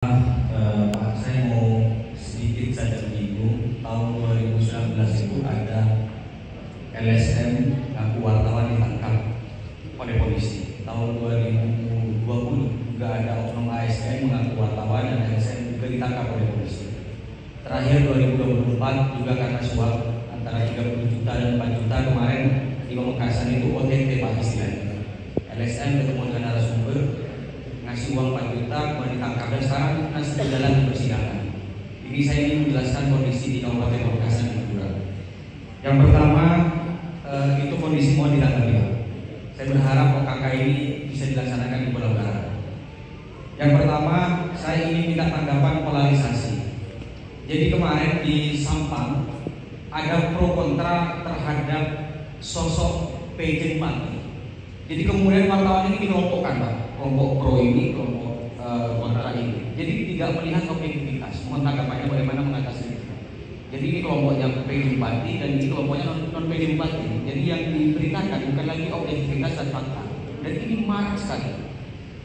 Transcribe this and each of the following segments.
Pak, saya mau sedikit saja menyinggung. Tahun 2019 itu ada LSM ngaku wartawan ditangkap oleh polisi. Tahun 2020 juga ada oknum ASN mengaku wartawan dan LSM juga ditangkap oleh polisi. Terakhir 2024 juga karena suap antara 30 juta dan 4 juta kemarin di Pamekasan itu OTT Pak istilahnya. LSM ketemu dengan narasumber ngasih uang 4 juta, kemudian ditangkap dan sekarang masih berjalan di persidangan. Ini saya ingin menjelaskan kondisi di Kabupaten Pamekasan Madura. Yang pertama itu kondisi mohon ditanggapi. Saya berharap OKK ini bisa dilaksanakan di Pulau Barat. Yang pertama saya ingin minta tanggapan polarisasi. Jadi kemarin di Sampang ada pro kontra terhadap sosok PJ Mati. Jadi kemudian wartawan ini dikelompokkan, Pak. Kelompok pro ini, kelompok kontra ini. Jadi tidak melihat objektivitas. Mohon tanggapannya bagaimana mengatasi itu. Jadi ini kelompoknya PJ Bupati dan ini kelompoknya non PJ Bupati. Jadi yang diberitakan bukan lagi objektivitas dan fakta. Dan ini marah sekali.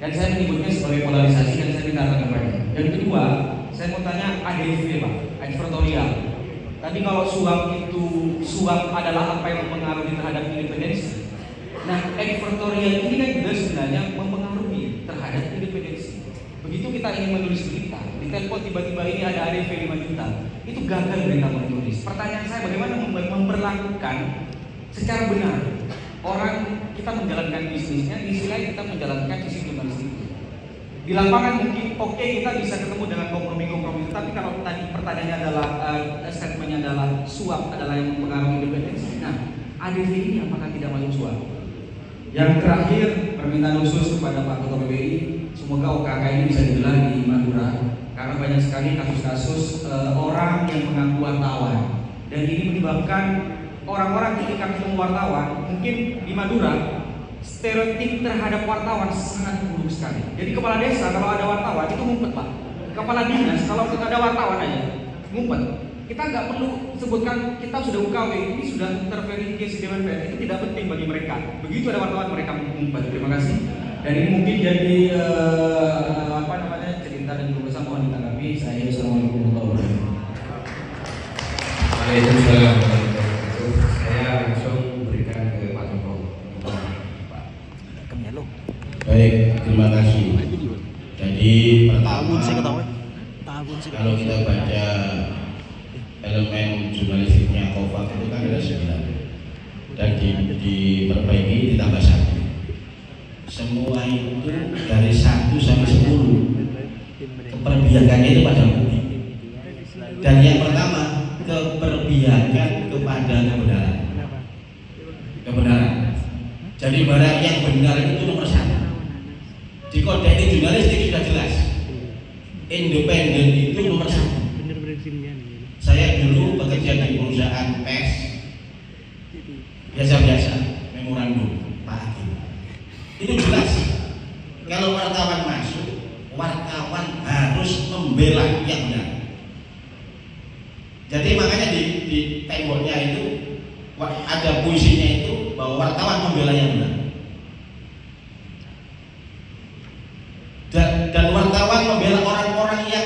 Dan saya menyebutnya sebagai polarisasi dan saya minta tanggapannya. Yang kedua, saya mau tanya ADV, Pak, advertorial. Tadi kalau suap adalah apa yang mempengaruhi terhadap independensi. Nah, editorial ini kan juga sebenarnya mempengaruhi terhadap independensi. Begitu kita ingin menulis berita, di telepon tiba-tiba ini ada ADV 5 juta, itu gagal berita menulis. Pertanyaan saya bagaimana memperlakukan secara benar orang kita menjalankan bisnisnya, di sisi lain kita menjalankan sisi jurnalistik. Di lapangan mungkin oke, kita bisa ketemu dengan kompromi-kompromi, tapi kalau tadi pertanyaannya adalah statementnya adalah suap adalah yang mempengaruhi independensi. Nah, ADV ini apakah tidak masuk suap? Yang terakhir, permintaan khusus kepada Pak Ketua PBI, semoga OKK ini bisa digelar di Madura karena banyak sekali kasus-kasus orang yang mengaku wartawan dan ini menyebabkan orang-orang ketika ketemu wartawan mungkin di Madura stereotip terhadap wartawan sangat buruk sekali. Jadi kepala desa kalau ada wartawan itu ngumpet, Pak. Kepala dinas kalau ada wartawan aja ngumpet. Kita nggak perlu sebutkan kita sudah UKW, ini sudah terverifikasi Dewan Pers, itu tidak penting bagi mereka. Begitu ada wartawan mereka mengumpet. Terima kasih. Dan ini mungkin jadi cerita dan keluhan mohon ditanggapi. Saya Assalamualaikum warahmatullahi wabarakatuh. Waalaikumsalam. Saya langsung berikan ke Pak Joko. Baik, terima kasih. Jadi pertama, kalau kita baca elemen jurnalistiknya Kofak itu kan ada 9 dan diperbaiki ditambah 1. Semua itu dari 1 sampai 10 keperbiakannya itu pada publik. Dan yang pertama keperbiakan kepada kebenaran. Jadi barang yang benar itu nomor 1. Di kode etik jurnalistik sudah jelas. Independen itu nomor 1. Saya dulu bekerja di perusahaan pers biasa-biasa, memorandum Pak Hakim. Itu jelas. Kalau wartawan masuk, wartawan harus membela yang benar. Jadi makanya di temboknya itu ada puisinya itu bahwa wartawan membela yang benar. Dan wartawan membela orang-orang yang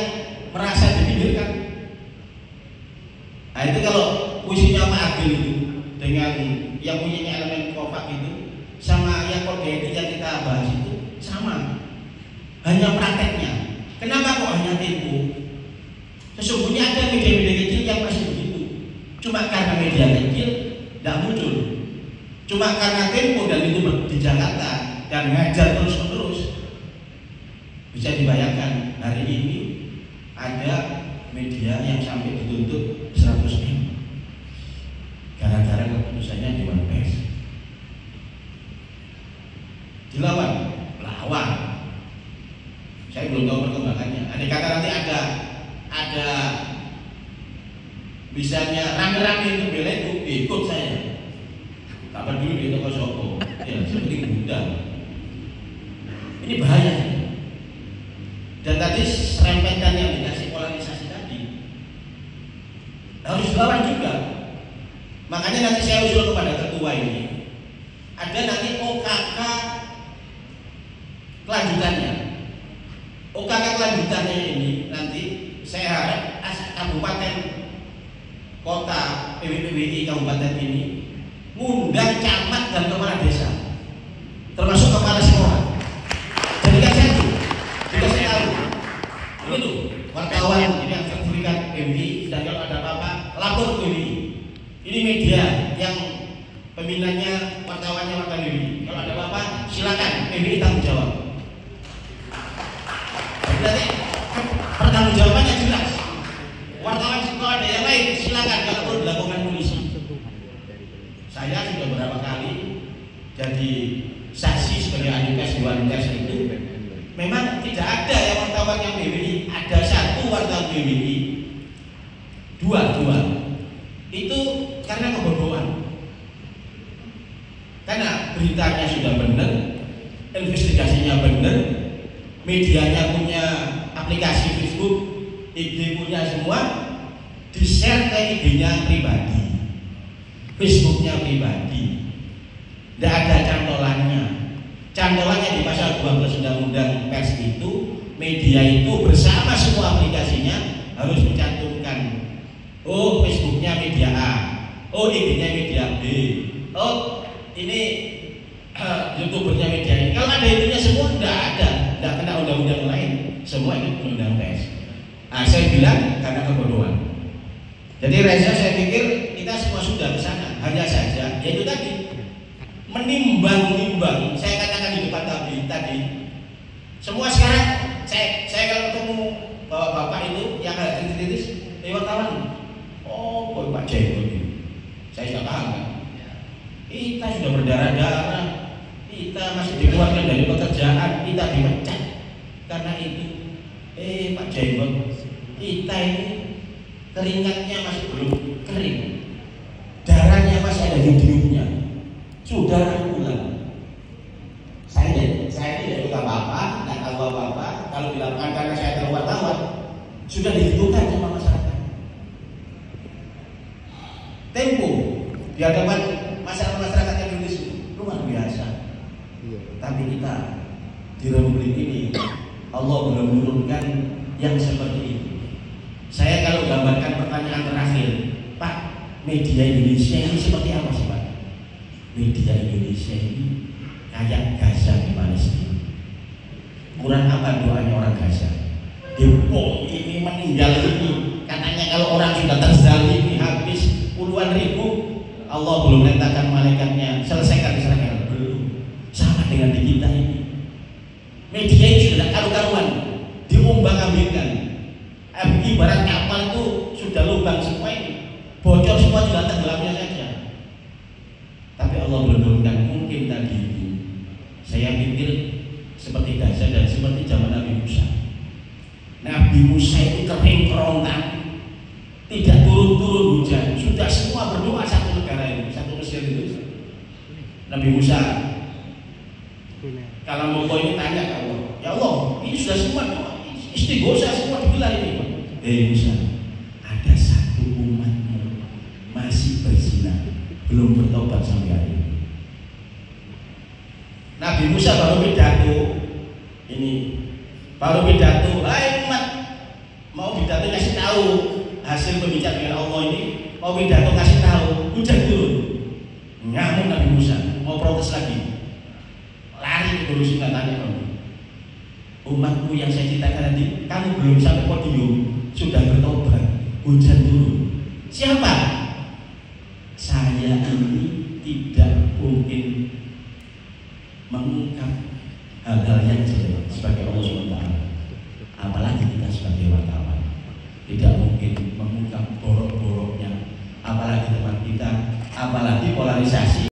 merasa dipinggirkan. Nah itu kalau puisinya Pak Agil itu dengan yang punya elemen Kofak itu sama yang kode etik yang kita bahas itu sama, hanya prakteknya. Kenapa kok hanya Tempo? Sesungguhnya ada media-media kecil yang masih begitu. Cuma karena media kecil tidak muncul. Cuma karena Tempo dan itu di Jakarta dan ngajar terus-menerus. Bisa dibayangkan hari ini ada media yang sampai dituntut 100 M gara-gara keputusannya Dewan Pers. Dilawan. Saya belum tahu perkembangannya. Andai kata nanti ada misalnya rame-rame itu bela itu ikut saya. Tak peduli di toko Soko. Ya seperti Buddha. Ini bahaya. Dan tadi serempetan yang dikasih polarisasi tadi harus lawan juga. Makanya nanti saya usul kepada ketua ini ada nanti OKK kelanjutannya. OKK kelanjutannya ini saya harap kabupaten kota PWI kabupaten ini ngundang camat dan kepala desa, termasuk kepala sekolah. Jadi kan saya tahu ini tuh wartawan ini yang sertifikat PWI, dan kalau ada apa-apa lapor ke PWI. Ini media yang peminatnya wartawannya wartawan PWI. Kalau ada apa-apa silakan PWI tanggung jawab. Berarti pertanggung jawabannya jelas. Wartawan kalau ada yang lain silakan, kalau perlu dilakukan polisi. Saya sudah beberapa kali jadi saksi sebagai ahli pers di Dewan Pers itu. Memang tidak ada yang wartawan yang PWI, ada satu wartawan PWI, dua. Itu karena kebodohan. Karena beritanya sudah benar, investigasinya benar, medianya punya aplikasi Facebook, IG punya semua, di-share ke IG-nya pribadi, Facebook-nya pribadi. Tidak ada cantolannya. Cantolannya di pasal 12 Undang-Undang Pers itu, media itu bersama semua aplikasinya harus mencantumkan, oh Facebooknya media A, oh IG-nya media B, oh ini YouTubernya media ini. Kalau ada itunya semua tidak kena undang-undang lain, semua ikut undang pers. Saya bilang karena kebodohan. Jadi Reza, saya pikir kita semua sudah ke sana, hanya saja yaitu tadi menimbang. Saya katakan di depan tadi, semua sekarang saya kalau ketemu bapak-bapak itu yang ada kritis wartawan, oh boy Pak Jeko ini, saya sudah paham kan? Kita sudah berdarah-darah, kita masih dikeluarkan dari pekerjaan, kita dipecat karena itu. Pak Jeko, kita ini keringatnya masih belum kering, darahnya masih ada hidupnya, sudah rangkulan. Saya tidak tahu apa-apa, tidak tahu apa-apa. Kalau dilakukan karena saya tahu wartawan, sudah dihitungkan sama masyarakat. Tempo di hadapan masyarakat Indonesia luar biasa. Tapi kita di Republik ini Allah belum menurunkan yang seperti itu. Saya kalau gambarkan pertanyaan terakhir, Pak, media Indonesia ini seperti apa sih Pak? Media Indonesia ini kayak Gaza di Palestina. Kurang apa doanya orang Gaza? Depok ini meninggal ini, katanya kalau orang sudah terzalimi habis puluhan ribu, Allah belum letakkan malaikatnya selesaikan Israel, belum. Sama dengan di kita ini. Media ini sudah karu-karuan, diombang-ambingkan. Ibarat kapal itu sudah lubang semua ini, bocor semua, tinggal tenggelamnya saja. Tapi Allah belum menurunkan. Mungkin tadi itu saya pikir seperti Gaza dan seperti zaman Nabi Musa. Nabi Musa itu kering kerontang, tidak turun hujan, sudah semua berdoa satu negara ini, satu Mesir itu. Nabi Musa kalau mau ini tanya ke Allah, ya Allah, ini sudah semua doa, istighosah semua digelar ini. Musa, ada satu umatmu masih berzina, belum bertobat sampai hari ini. Nabi Musa baru pidato, hai umat, mau pidato kasih tahu hasil pembicaraan dengan Allah ini, mau pidato kasih tahu, hujan turun. Ngamuk Nabi Musa, mau protes lagi, lari ke Guru tanya umatku yang saya ceritakan tadi, kamu belum sampai podium sudah bertobat, hujan turun. Siapa? Saya ini tidak mungkin mengungkap hal-hal yang jelek sebagai Allah SWT, apalagi kita sebagai wartawan tidak mungkin mengungkap borok-boroknya, apalagi teman kita, apalagi polarisasi.